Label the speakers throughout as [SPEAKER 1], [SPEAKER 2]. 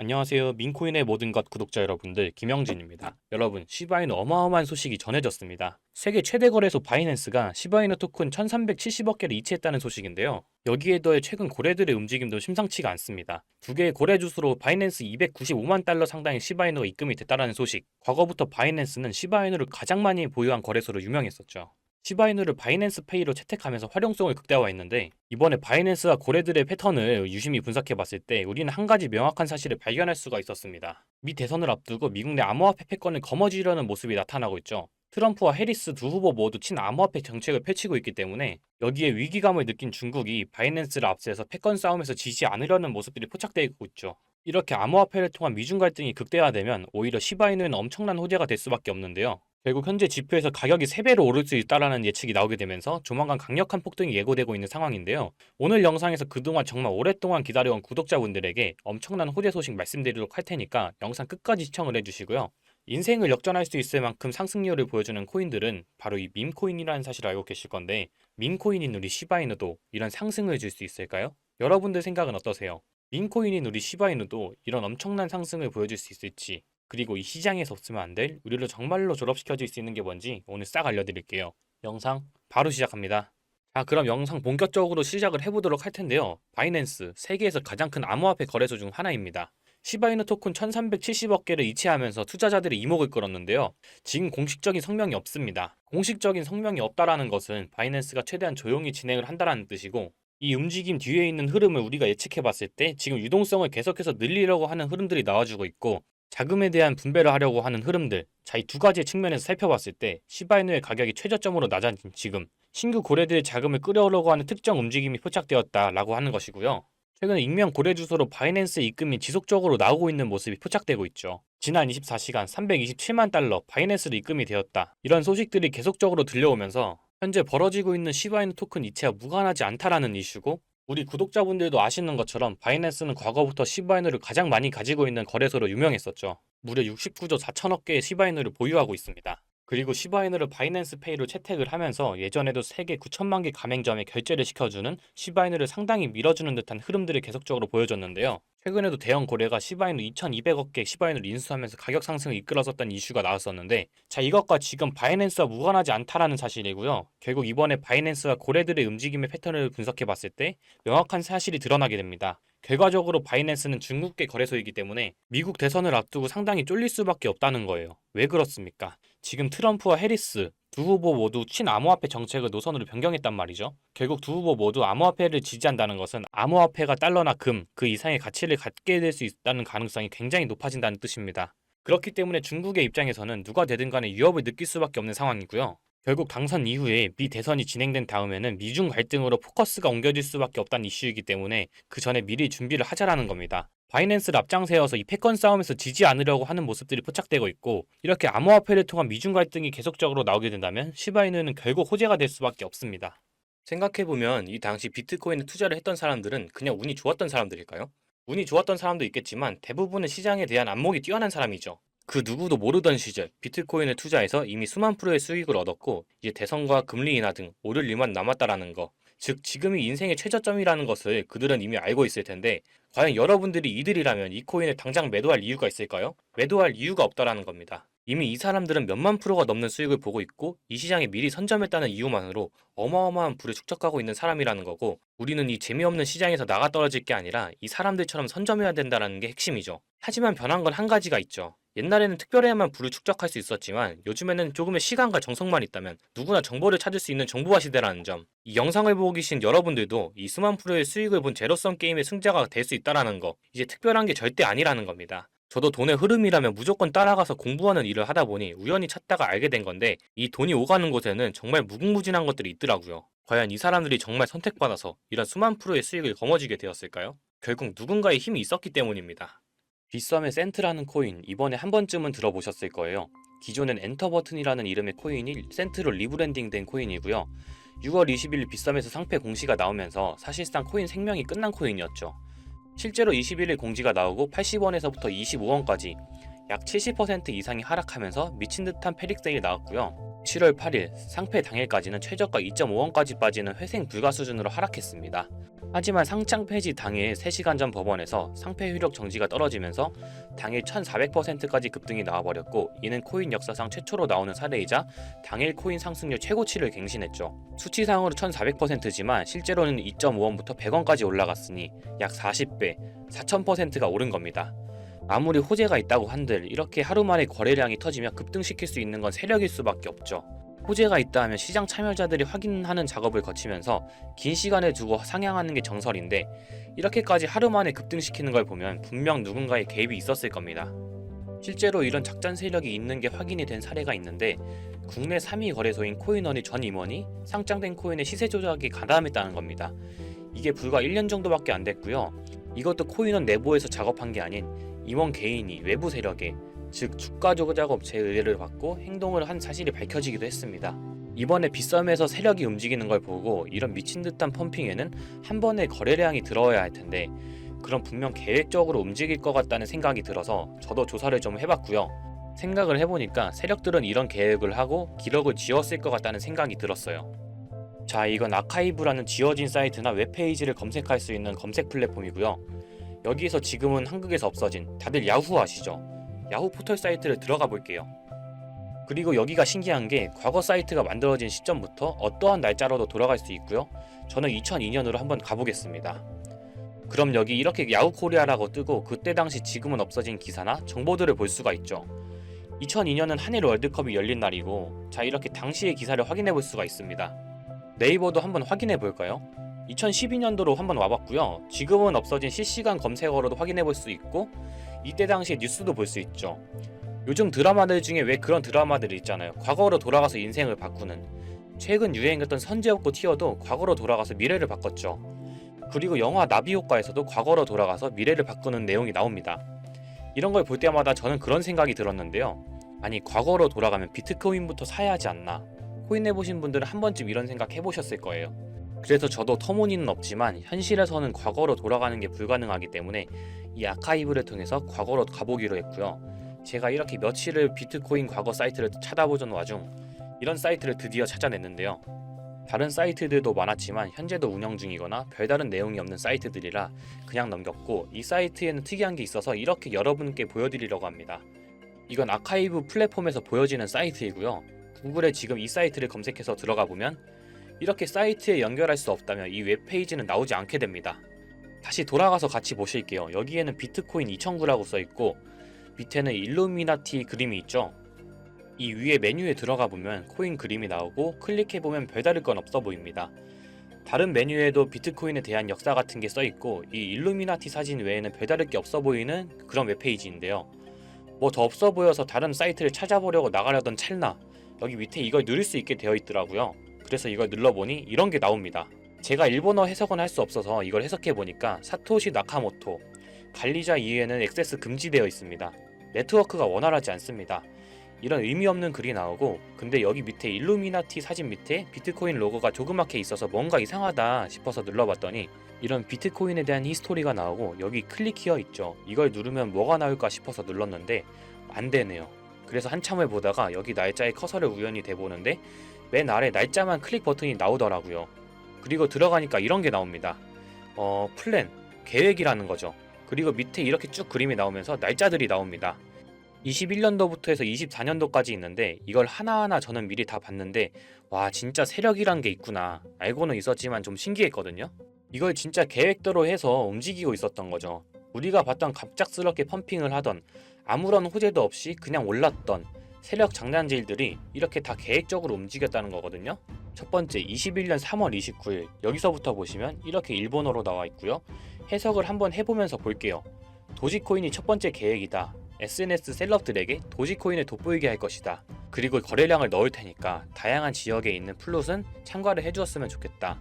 [SPEAKER 1] 안녕하세요. 민코인의 모든 것 구독자 여러분들, 김영진입니다. 여러분, 시바이누 어마어마한 소식이 전해졌습니다. 세계 최대 거래소 바이낸스가 시바이누 토큰 1370억 개를 이체했다는 소식인데요. 여기에 더해 최근 고래들의 움직임도 심상치가 않습니다. 두 개의 고래 주수로 바이낸스 295만 달러 상당의 시바이누가 입금이 됐다는 소식. 과거부터 바이낸스는 시바이누를 가장 많이 보유한 거래소로 유명했었죠. 시바이누를 바이낸스 페이로 채택하면서 활용성을 극대화했는데, 이번에 바이낸스가 고래들의 패턴을 유심히 분석해봤을 때 우리는 한 가지 명확한 사실을 발견할 수가 있었습니다. 미 대선을 앞두고 미국 내 암호화폐 패권을 거머쥐려는 모습이 나타나고 있죠. 트럼프와 해리스 두 후보 모두 친암호화폐 정책을 펼치고 있기 때문에 여기에 위기감을 느낀 중국이 바이낸스를 앞세서 패권 싸움에서 지지 않으려는 모습들이 포착되고 있죠. 이렇게 암호화폐를 통한 미중 갈등이 극대화되면 오히려 시바이누에는 엄청난 호재가 될 수밖에 없는데요. 결국 현재 지표에서 가격이 3배로 오를 수 있다라는 예측이 나오게 되면서 조만간 강력한 폭등이 예고되고 있는 상황인데요. 오늘 영상에서 그동안 정말 오랫동안 기다려온 구독자분들에게 엄청난 호재 소식 말씀드리도록 할 테니까 영상 끝까지 시청을 해주시고요. 인생을 역전할 수 있을 만큼 상승률을 보여주는 코인들은 바로 이 밈코인이라는 사실을 알고 계실 건데, 밈코인인 우리 시바이누도 이런 상승을 줄 수 있을까요? 여러분들 생각은 어떠세요? 밈코인인 우리 시바이누도 이런 엄청난 상승을 보여줄 수 있을지, 그리고 이 시장에서 없으면 안 될 우리를 정말로 졸업시켜줄 수 있는 게 뭔지 오늘 싹 알려드릴게요. 영상 바로 시작합니다. 자, 그럼 영상 본격적으로 시작을 해보도록 할 텐데요. 바이낸스, 세계에서 가장 큰 암호화폐 거래소 중 하나입니다. 시바이누 토큰 1370억 개를 이체하면서 투자자들의 이목을 끌었는데요. 지금 공식적인 성명이 없습니다. 공식적인 성명이 없다라는 것은 바이낸스가 최대한 조용히 진행을 한다라는 뜻이고, 이 움직임 뒤에 있는 흐름을 우리가 예측해봤을 때 지금 유동성을 계속해서 늘리려고 하는 흐름들이 나와주고 있고, 자금에 대한 분배를 하려고 하는 흐름들, 자, 이 두 가지의 측면에서 살펴봤을 때 시바이누의 가격이 최저점으로 낮아진 지금 신규 고래들의 자금을 끌어오려고 하는 특정 움직임이 포착되었다라고 하는 것이고요. 최근 익명 고래 주소로 바이낸스 입금이 지속적으로 나오고 있는 모습이 포착되고 있죠. 지난 24시간 327만 달러 바이낸스로 입금이 되었다. 이런 소식들이 계속적으로 들려오면서 현재 벌어지고 있는 시바이누 토큰 이체와 무관하지 않다라는 이슈고, 우리 구독자분들도 아시는 것처럼 바이낸스는 과거부터 시바이누를 가장 많이 가지고 있는 거래소로 유명했었죠. 무려 69조 4천억 개의 시바이누를 보유하고 있습니다. 그리고 시바이누를 바이낸스 페이로 채택을 하면서 예전에도 세계 9천만 개 가맹점에 결제를 시켜주는 시바이누를 상당히 밀어주는 듯한 흐름들을 계속적으로 보여줬는데요. 최근에도 대형 고래가 시바이누 2200억 개 시바이누를 인수하면서 가격 상승을 이끌었었던 이슈가 나왔었는데, 자, 이것과 지금 바이낸스와 무관하지 않다라는 사실이고요. 결국 이번에 바이낸스와 고래들의 움직임의 패턴을 분석해 봤을 때 명확한 사실이 드러나게 됩니다. 결과적으로 바이낸스는 중국계 거래소이기 때문에 미국 대선을 앞두고 상당히 쫄릴 수밖에 없다는 거예요. 왜 그렇습니까? 지금 트럼프와 해리스 두 후보 모두 친암호화폐 정책을 노선으로 변경했단 말이죠. 결국 두 후보 모두 암호화폐를 지지한다는 것은 암호화폐가 달러나 금, 그 이상의 가치를 갖게 될 수 있다는 가능성이 굉장히 높아진다는 뜻입니다. 그렇기 때문에 중국의 입장에서는 누가 되든 간에 위협을 느낄 수밖에 없는 상황이고요. 결국 당선 이후에 미 대선이 진행된 다음에는 미중 갈등으로 포커스가 옮겨질 수밖에 없다는 이슈이기 때문에 그 전에 미리 준비를 하자라는 겁니다. 바이낸스를 앞장세워서 이 패권 싸움에서 지지 않으려고 하는 모습들이 포착되고 있고, 이렇게 암호화폐를 통한 미중 갈등이 계속적으로 나오게 된다면 시바이누는 결국 호재가 될 수밖에 없습니다. 생각해보면 이 당시 비트코인에 투자를 했던 사람들은 그냥 운이 좋았던 사람들일까요? 운이 좋았던 사람도 있겠지만 대부분은 시장에 대한 안목이 뛰어난 사람이죠. 그 누구도 모르던 시절 비트코인을 투자해서 이미 수만 프로의 수익을 얻었고, 이제 대선과 금리 인하 등 오를 일만 남았다라는 거, 즉 지금이 인생의 최저점이라는 것을 그들은 이미 알고 있을 텐데, 과연 여러분들이 이들이라면 이 코인을 당장 매도할 이유가 있을까요? 매도할 이유가 없다라는 겁니다. 이미 이 사람들은 몇만 프로가 넘는 수익을 보고 있고 이 시장에 미리 선점했다는 이유만으로 어마어마한 부를 축적하고 있는 사람이라는 거고, 우리는 이 재미없는 시장에서 나가 떨어질 게 아니라 이 사람들처럼 선점해야 된다는 게 핵심이죠. 하지만 변한 건 한 가지가 있죠. 옛날에는 특별해야만 부를 축적할 수 있었지만 요즘에는 조금의 시간과 정성만 있다면 누구나 정보를 찾을 수 있는 정보화 시대라는 점, 이 영상을 보고 계신 여러분들도 이 수만 프로의 수익을 본 제로섬 게임의 승자가 될 수 있다라는 거, 이제 특별한 게 절대 아니라는 겁니다. 저도 돈의 흐름이라면 무조건 따라가서 공부하는 일을 하다 보니 우연히 찾다가 알게 된 건데, 이 돈이 오가는 곳에는 정말 무궁무진한 것들이 있더라고요. 과연 이 사람들이 정말 선택받아서 이런 수만 프로의 수익을 거머쥐게 되었을까요? 결국 누군가의 힘이 있었기 때문입니다. 빗썸의 센트라는 코인, 이번에 한 번쯤은 들어보셨을 거예요. 기존엔 엔터버튼이라는 이름의 코인이 센트로 리브랜딩된 코인이고요. 6월 20일 빗썸에서 상패 공시가 나오면서 사실상 코인 생명이 끝난 코인이었죠. 실제로 21일 공지가 나오고 80원에서부터 25원까지 약 70% 이상이 하락하면서 미친 듯한 패닉 세일이 나왔고요. 7월 8일 상패 당일까지는 최저가 2.5원까지 빠지는 회생 불가 수준으로 하락했습니다. 하지만 상장 폐지 당일 3시간 전 법원에서 상패 효력 정지가 떨어지면서 당일 1400%까지 급등이 나와버렸고, 이는 코인 역사상 최초로 나오는 사례이자 당일 코인 상승률 최고치를 갱신했죠. 수치상으로 1400%지만 실제로는 2.5원부터 100원까지 올라갔으니 약 40배, 4000%가 오른 겁니다. 아무리 호재가 있다고 한들 이렇게 하루 만에 거래량이 터지면 급등시킬 수 있는 건 세력일 수밖에 없죠. 호재가 있다 하면 시장 참여자들이 확인하는 작업을 거치면서 긴 시간을 두고 상향하는 게 정설인데, 이렇게까지 하루 만에 급등시키는 걸 보면 분명 누군가의 개입이 있었을 겁니다. 실제로 이런 작전 세력이 있는 게 확인이 된 사례가 있는데, 국내 3위 거래소인 코인원의 전 임원이 상장된 코인의 시세 조작에 가담했다는 겁니다. 이게 불과 1년 정도밖에 안 됐고요. 이것도 코인원 내부에서 작업한 게 아닌 임원 개인이 외부 세력에, 즉 주가 조작 업체의 의뢰를 받고 행동을 한 사실이 밝혀지기도 했습니다. 이번에 빗썸에서 세력이 움직이는 걸 보고 이런 미친 듯한 펌핑에는 한 번에 거래량이 들어야 할 텐데, 그럼 분명 계획적으로 움직일 것 같다는 생각이 들어서 저도 조사를 좀 해봤고요. 생각을 해보니까 세력들은 이런 계획을 하고 기록을 지웠을 것 같다는 생각이 들었어요. 자, 이건 아카이브라는 지워진 사이트나 웹페이지를 검색할 수 있는 검색 플랫폼이고요. 여기에서 지금은 한국에서 없어진, 다들 야후 아시죠? 야후 포털 사이트를 들어가 볼게요. 그리고 여기가 신기한 게 과거 사이트가 만들어진 시점부터 어떠한 날짜로도 돌아갈 수 있고요. 저는 2002년으로 한번 가보겠습니다. 그럼 여기 이렇게 야후 코리아라고 뜨고 그때 당시 지금은 없어진 기사나 정보들을 볼 수가 있죠. 2002년은 한일 월드컵이 열린 날이고, 자, 이렇게 당시의 기사를 확인해 볼 수가 있습니다. 네이버도 한번 확인해 볼까요? 2012년도로 한번 와봤고요. 지금은 없어진 실시간 검색어로도 확인해 볼 수 있고, 이때 당시의 뉴스도 볼 수 있죠. 요즘 드라마들 중에 왜 그런 드라마들이 있잖아요. 과거로 돌아가서 인생을 바꾸는. 최근 유행했던 선제업고 티어도 과거로 돌아가서 미래를 바꿨죠. 그리고 영화 나비효과에서도 과거로 돌아가서 미래를 바꾸는 내용이 나옵니다. 이런 걸 볼 때마다 저는 그런 생각이 들었는데요. 아니, 과거로 돌아가면 비트코인부터 사야 하지 않나? 코인 해보신 분들은 한 번쯤 이런 생각 해보셨을 거예요. 그래서 저도 터무니는 없지만 현실에서는 과거로 돌아가는 게 불가능하기 때문에 이 아카이브를 통해서 과거로 가보기로 했고요. 제가 이렇게 며칠을 비트코인 과거 사이트를 찾아보던 와중 이런 사이트를 드디어 찾아냈는데요. 다른 사이트들도 많았지만 현재도 운영 중이거나 별다른 내용이 없는 사이트들이라 그냥 넘겼고, 이 사이트에는 특이한 게 있어서 이렇게 여러분께 보여드리려고 합니다. 이건 아카이브 플랫폼에서 보여지는 사이트이고요. 구글에 지금 이 사이트를 검색해서 들어가 보면 이렇게 사이트에 연결할 수 없다면 이 웹페이지는 나오지 않게 됩니다. 다시 돌아가서 같이 보실게요. 여기에는 비트코인 2009라고 써있고 밑에는 일루미나티 그림이 있죠. 이 위에 메뉴에 들어가 보면 코인 그림이 나오고 클릭해보면 별다를 건 없어 보입니다. 다른 메뉴에도 비트코인에 대한 역사 같은 게 써있고, 이 일루미나티 사진 외에는 별다를 게 없어 보이는 그런 웹페이지인데요. 뭐 더 없어 보여서 다른 사이트를 찾아보려고 나가려던 찰나 여기 밑에 이걸 누를 수 있게 되어 있더라고요. 그래서 이걸 눌러보니 이런 게 나옵니다. 제가 일본어 해석은 할 수 없어서 이걸 해석해보니까 사토시 나카모토, 관리자 이외에는 액세스 금지되어 있습니다. 네트워크가 원활하지 않습니다. 이런 의미 없는 글이 나오고, 근데 여기 밑에 일루미나티 사진 밑에 비트코인 로고가 조그맣게 있어서 뭔가 이상하다 싶어서 눌러봤더니 이런 비트코인에 대한 히스토리가 나오고, 여기 클릭 히어 있죠. 이걸 누르면 뭐가 나올까 싶어서 눌렀는데 안 되네요. 그래서 한참을 보다가 여기 날짜에 커서를 우연히 대보는데 맨 아래 날짜만 클릭 버튼이 나오더라고요. 그리고 들어가니까 이런 게 나옵니다. 플랜, 계획이라는 거죠. 그리고 밑에 이렇게 쭉 그림이 나오면서 날짜들이 나옵니다. 21년도부터 해서 24년도까지 있는데 이걸 하나하나 저는 미리 다 봤는데, 와, 진짜 세력이란 게 있구나. 알고는 있었지만 좀 신기했거든요. 이걸 진짜 계획대로 해서 움직이고 있었던 거죠. 우리가 봤던 갑작스럽게 펌핑을 하던, 아무런 호재도 없이 그냥 올랐던 세력 장난질들이 이렇게 다 계획적으로 움직였다는 거거든요. 첫 번째, 21년 3월 29일 여기서부터 보시면 이렇게 일본어로 나와 있고요. 해석을 한번 해보면서 볼게요. 도지코인이 첫 번째 계획이다. SNS 셀럽들에게 도지코인을 돋보이게 할 것이다. 그리고 거래량을 넣을 테니까 다양한 지역에 있는 플롯은 참가를 해주었으면 좋겠다.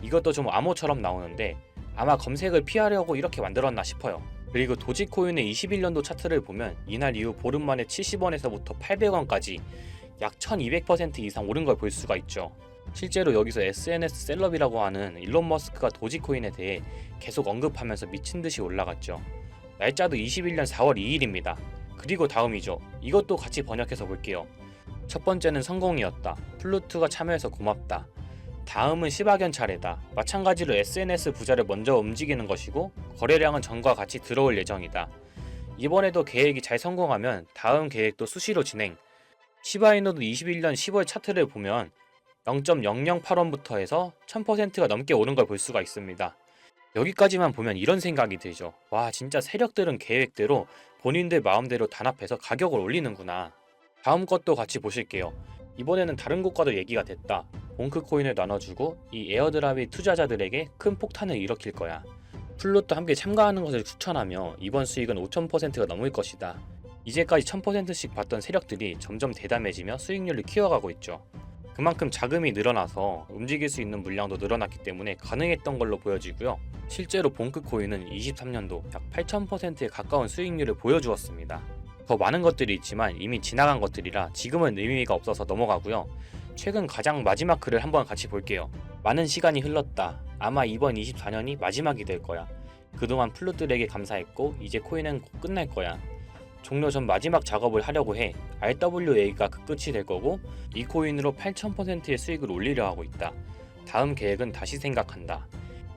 [SPEAKER 1] 이것도 좀 암호처럼 나오는데 아마 검색을 피하려고 이렇게 만들었나 싶어요. 그리고 도지코인의 21년도 차트를 보면 이날 이후 보름 만에 70원에서부터 800원까지 약 1200% 이상 오른 걸 볼 수가 있죠. 실제로 여기서 SNS 셀럽이라고 하는 일론 머스크가 도지코인에 대해 계속 언급하면서 미친듯이 올라갔죠. 날짜도 21년 4월 2일입니다. 그리고 다음이죠. 이것도 같이 번역해서 볼게요. 첫 번째는 성공이었다. 플루트가 참여해서 고맙다. 다음은 시바견 차례다. 마찬가지로 SNS 부자를 먼저 움직이는 것이고 거래량은 전과 같이 들어올 예정이다. 이번에도 계획이 잘 성공하면 다음 계획도 수시로 진행. 시바이노도 21년 10월 차트를 보면 0.008원부터 해서 1000%가 넘게 오른 걸 볼 수가 있습니다. 여기까지만 보면 이런 생각이 들죠. 와, 진짜 세력들은 계획대로 본인들 마음대로 단합해서 가격을 올리는구나. 다음 것도 같이 보실게요. 이번에는 다른 곳과도 얘기가 됐다. 봉크 코인을 나눠주고 이 에어드랍이 투자자들에게 큰 폭탄을 일으킬 거야. 플롯도 함께 참가하는 것을 추천하며 이번 수익은 5000%가 넘을 것이다. 이제까지 1000%씩 받던 세력들이 점점 대담해지며 수익률을 키워가고 있죠. 그만큼 자금이 늘어나서 움직일 수 있는 물량도 늘어났기 때문에 가능했던 걸로 보여지고요. 실제로 봉크 코인은 23년도 약 8000%에 가까운 수익률을 보여주었습니다. 더 많은 것들이 있지만 이미 지나간 것들이라 지금은 의미가 없어서 넘어가고요. 최근 가장 마지막 글을 한번 같이 볼게요. 많은 시간이 흘렀다. 아마 이번 24년이 마지막이 될 거야. 그동안 플룻들에게 감사했고 이제 코인은 곧 끝날 거야. 종료 전 마지막 작업을 하려고 해. RWA가 그 끝이 될 거고 이 코인으로 8000%의 수익을 올리려 하고 있다. 다음 계획은 다시 생각한다.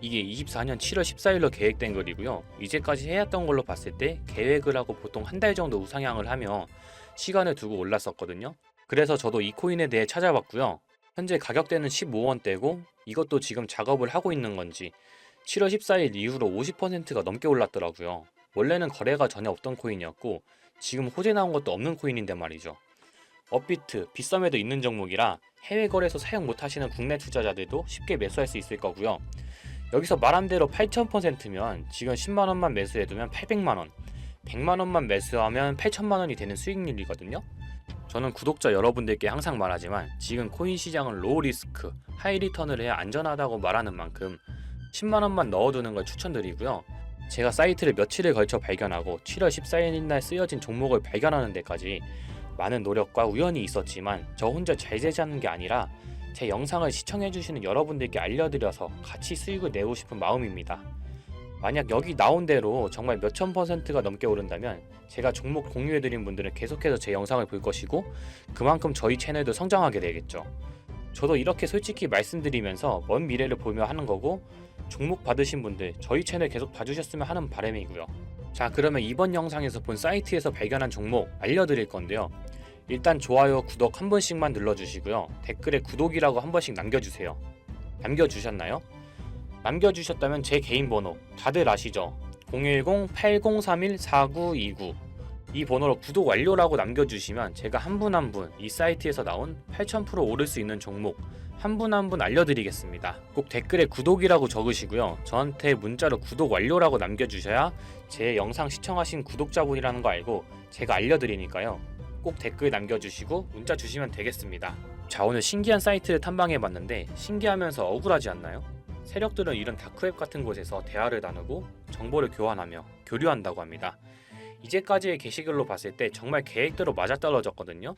[SPEAKER 1] 이게 24년 7월 14일로 계획된 글이고요. 이제까지 해왔던 걸로 봤을 때 계획을 하고 보통 한 달 정도 우상향을 하며 시간을 두고 올랐었거든요. 그래서 저도 이 코인에 대해 찾아봤고요. 현재 가격대는 15원대고 이것도 지금 작업을 하고 있는 건지 7월 14일 이후로 50%가 넘게 올랐더라고요. 원래는 거래가 전혀 없던 코인이었고 지금 호재 나온 것도 없는 코인인데 말이죠. 업비트, 빗썸에도 있는 종목이라 해외 거래소 사용 못하시는 국내 투자자들도 쉽게 매수할 수 있을 거고요. 여기서 말한 대로 8000%면 지금 10만원만 매수해두면 800만원, 100만원만 매수하면 8천만원이 되는 수익률이거든요. 저는 구독자 여러분들께 항상 말하지만 지금 코인 시장은 로우 리스크, 하이 리턴을 해야 안전하다고 말하는 만큼 10만원만 넣어두는 걸 추천드리고요. 제가 사이트를 며칠을 걸쳐 발견하고 7월 14일날 쓰여진 종목을 발견하는 데까지 많은 노력과 우연이 있었지만 저 혼자 잘 되자는 게 아니라 제 영상을 시청해주시는 여러분들께 알려드려서 같이 수익을 내고 싶은 마음입니다. 만약 여기 나온 대로 정말 몇천 %가 넘게 오른다면 제가 종목 공유해드린 분들은 계속해서 제 영상을 볼 것이고 그만큼 저희 채널도 성장하게 되겠죠. 저도 이렇게 솔직히 말씀드리면서 먼 미래를 보며 하는 거고 종목 받으신 분들 저희 채널 계속 봐주셨으면 하는 바람이고요. 자, 그러면 이번 영상에서 본 사이트에서 발견한 종목 알려드릴 건데요. 일단 좋아요, 구독 한 번씩만 눌러주시고요. 댓글에 구독이라고 한 번씩 남겨주세요. 남겨주셨나요? 남겨주셨다면 제 개인 번호 다들 아시죠? 010-8031-4929 이 번호로 구독 완료라고 남겨주시면 제가 한 분 한 분 이 사이트에서 나온 8000% 오를 수 있는 종목 한 분 한 분 알려드리겠습니다. 꼭 댓글에 구독이라고 적으시고요. 저한테 문자로 구독 완료라고 남겨주셔야 제 영상 시청하신 구독자분이라는 거 알고 제가 알려드리니까요. 꼭 댓글 남겨주시고 문자 주시면 되겠습니다. 자, 오늘 신기한 사이트를 탐방해봤는데 신기하면서 억울하지 않나요? 세력들은 이런 다크웹 같은 곳에서 대화를 나누고 정보를 교환하며 교류한다고 합니다. 이제까지의 게시글로 봤을 때 정말 계획대로 맞아떨어졌거든요.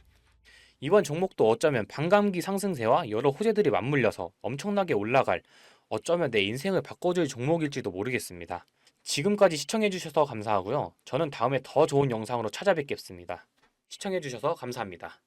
[SPEAKER 1] 이번 종목도 어쩌면 반감기 상승세와 여러 호재들이 맞물려서 엄청나게 올라갈, 어쩌면 내 인생을 바꿔줄 종목일지도 모르겠습니다. 지금까지 시청해주셔서 감사하고요. 저는 다음에 더 좋은 영상으로 찾아뵙겠습니다. 시청해주셔서 감사합니다.